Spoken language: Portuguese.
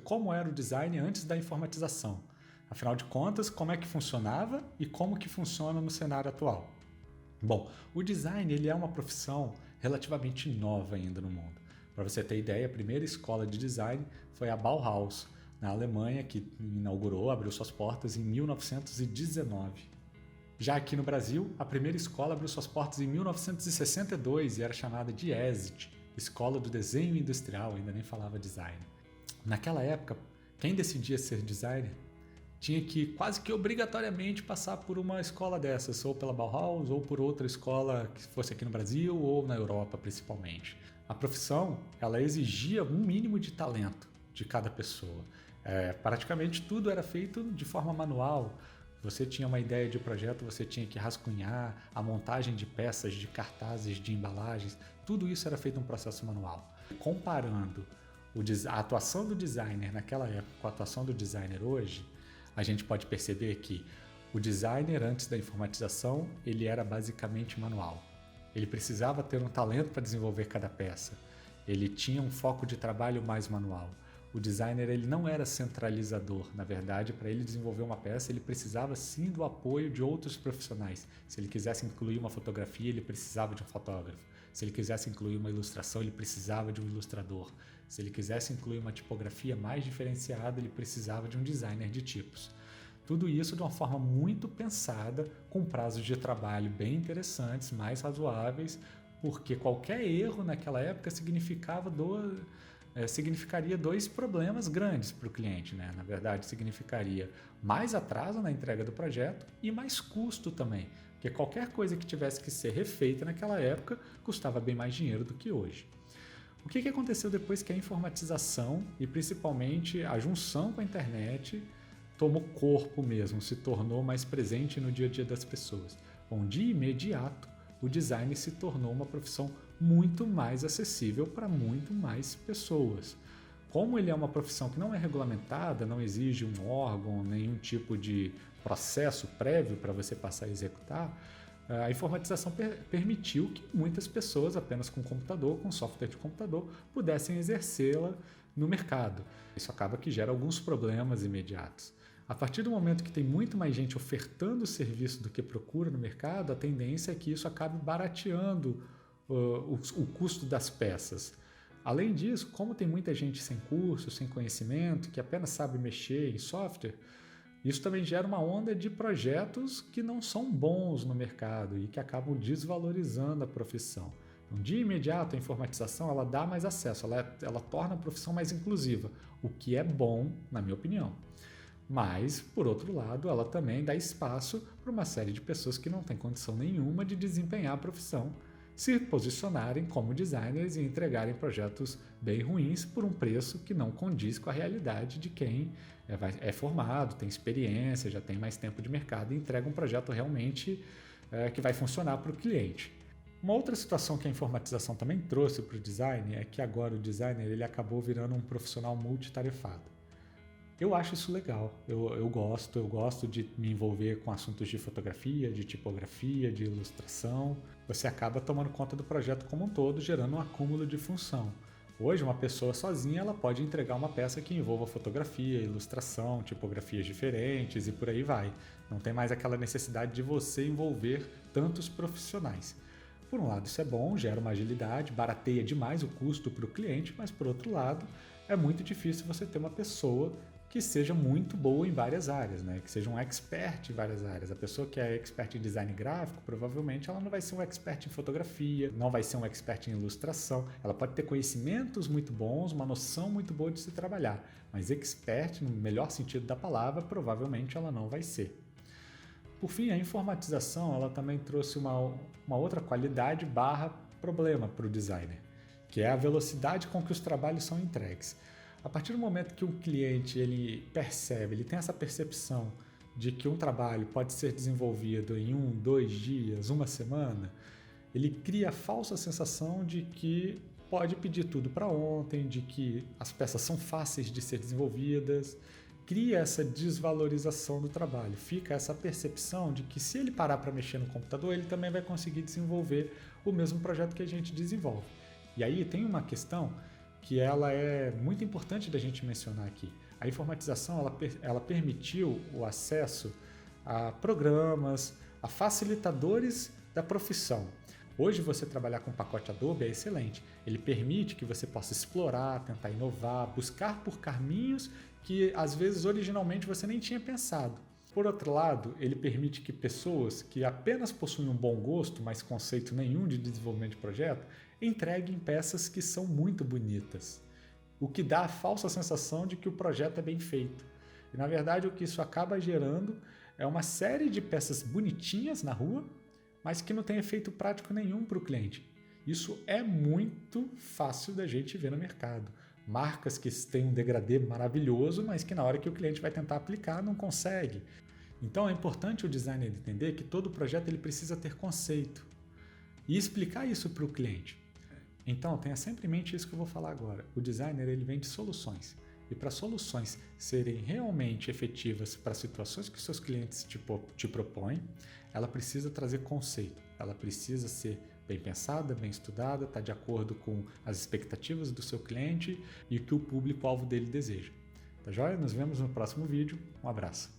como era o design antes da informatização. Afinal de contas, como é que funcionava e como que funciona no cenário atual. Bom, o design ele é uma profissão relativamente nova ainda no mundo. Para você ter ideia, a primeira escola de design foi a Bauhaus, na Alemanha, que abriu suas portas em 1919. Já aqui no Brasil, a primeira escola abriu suas portas em 1962 e era chamada de ESIT, Escola do Desenho Industrial, ainda nem falava design. Naquela época, quem decidia ser designer tinha que quase que obrigatoriamente passar por uma escola dessas, ou pela Bauhaus, ou por outra escola que fosse aqui no Brasil ou na Europa principalmente. A profissão, ela exigia um mínimo de talento de cada pessoa. Praticamente tudo era feito de forma manual. Você tinha uma ideia de projeto, você tinha que rascunhar, a montagem de peças, de cartazes, de embalagens, tudo isso era feito em um processo manual. Comparando a atuação do designer naquela época com a atuação do designer hoje, a gente pode perceber que o designer antes da informatização, ele era basicamente manual. Ele precisava ter um talento para desenvolver cada peça. Ele tinha um foco de trabalho mais manual. O designer ele não era centralizador. Na verdade, para ele desenvolver uma peça, ele precisava sim do apoio de outros profissionais. Se ele quisesse incluir uma fotografia, ele precisava de um fotógrafo. Se ele quisesse incluir uma ilustração, ele precisava de um ilustrador. Se ele quisesse incluir uma tipografia mais diferenciada, ele precisava de um designer de tipos. Tudo isso de uma forma muito pensada, com prazos de trabalho bem interessantes, mais razoáveis, porque qualquer erro naquela época significaria dois problemas grandes para o cliente, né? Na verdade, significaria mais atraso na entrega do projeto e mais custo também, porque qualquer coisa que tivesse que ser refeita naquela época custava bem mais dinheiro do que hoje. O que aconteceu depois que a informatização e principalmente a junção com a internet tomou corpo mesmo, se tornou mais presente no dia a dia das pessoas? Bom, de imediato, o design se tornou uma profissão muito mais acessível para muito mais pessoas. Como ele é uma profissão que não é regulamentada, não exige um órgão, nenhum tipo de processo prévio para você passar a executar, a informatização permitiu que muitas pessoas, apenas com computador, com software de computador, pudessem exercê-la no mercado. Isso acaba que gera alguns problemas imediatos. A partir do momento que tem muito mais gente ofertando o serviço do que procura no mercado, a tendência é que isso acabe barateando o custo das peças. Além disso, como tem muita gente sem curso, sem conhecimento, que apenas sabe mexer em software, isso também gera uma onda de projetos que não são bons no mercado e que acabam desvalorizando a profissão. Então, de imediato, a informatização ela dá mais acesso, ela torna a profissão mais inclusiva, o que é bom, na minha opinião. Mas, por outro lado, ela também dá espaço para uma série de pessoas que não têm condição nenhuma de desempenhar a profissão, se posicionarem como designers e entregarem projetos bem ruins por um preço que não condiz com a realidade de quem é formado, tem experiência, já tem mais tempo de mercado e entrega um projeto realmente que vai funcionar para o cliente. Uma outra situação que a informatização também trouxe para o design é que agora o designer ele acabou virando um profissional multitarefado. Eu acho isso legal, eu gosto de me envolver com assuntos de fotografia, de tipografia, de ilustração. Você acaba tomando conta do projeto como um todo, gerando um acúmulo de função. Hoje, uma pessoa sozinha ela pode entregar uma peça que envolva fotografia, ilustração, tipografias diferentes e por aí vai. Não tem mais aquela necessidade de você envolver tantos profissionais. Por um lado, isso é bom, gera uma agilidade, barateia demais o custo para o cliente, mas por outro lado, é muito difícil você ter uma pessoa que seja muito boa em várias áreas, né? Que seja um expert em várias áreas. A pessoa que é expert em design gráfico, provavelmente ela não vai ser um expert em fotografia, não vai ser um expert em ilustração. Ela pode ter conhecimentos muito bons, uma noção muito boa de se trabalhar, mas expert, no melhor sentido da palavra, provavelmente ela não vai ser. Por fim, a informatização ela também trouxe uma outra qualidade / problema para o designer, que é a velocidade com que os trabalhos são entregues. A partir do momento que o cliente ele tem essa percepção de que um trabalho pode ser desenvolvido em 1, 2 dias, uma semana, ele cria a falsa sensação de que pode pedir tudo para ontem, de que as peças são fáceis de ser desenvolvidas, cria essa desvalorização do trabalho, fica essa percepção de que se ele parar para mexer no computador, ele também vai conseguir desenvolver o mesmo projeto que a gente desenvolve. E aí tem uma questão que ela é muito importante da gente mencionar aqui. A informatização ela permitiu o acesso a programas, a facilitadores da profissão. Hoje você trabalhar com o pacote Adobe é excelente. Ele permite que você possa explorar, tentar inovar, buscar por caminhos que às vezes originalmente você nem tinha pensado. Por outro lado, ele permite que pessoas que apenas possuem um bom gosto, mas conceito nenhum de desenvolvimento de projeto, entreguem peças que são muito bonitas, o que dá a falsa sensação de que o projeto é bem feito. E na verdade o que isso acaba gerando é uma série de peças bonitinhas na rua, mas que não tem efeito prático nenhum para o cliente. Isso é muito fácil da gente ver no mercado. Marcas que têm um degradê maravilhoso, mas que na hora que o cliente vai tentar aplicar não consegue. Então é importante o designer entender que todo projeto ele precisa ter conceito e explicar isso para o cliente. Então tenha sempre em mente isso que eu vou falar agora. O designer ele vende soluções. E para soluções serem realmente efetivas para situações que seus clientes te propõem, ela precisa trazer conceito, ela precisa ser bem pensada, bem estudada, estar de acordo com as expectativas do seu cliente e o que o público-alvo dele deseja. Tá joia? Nos vemos no próximo vídeo. Um abraço.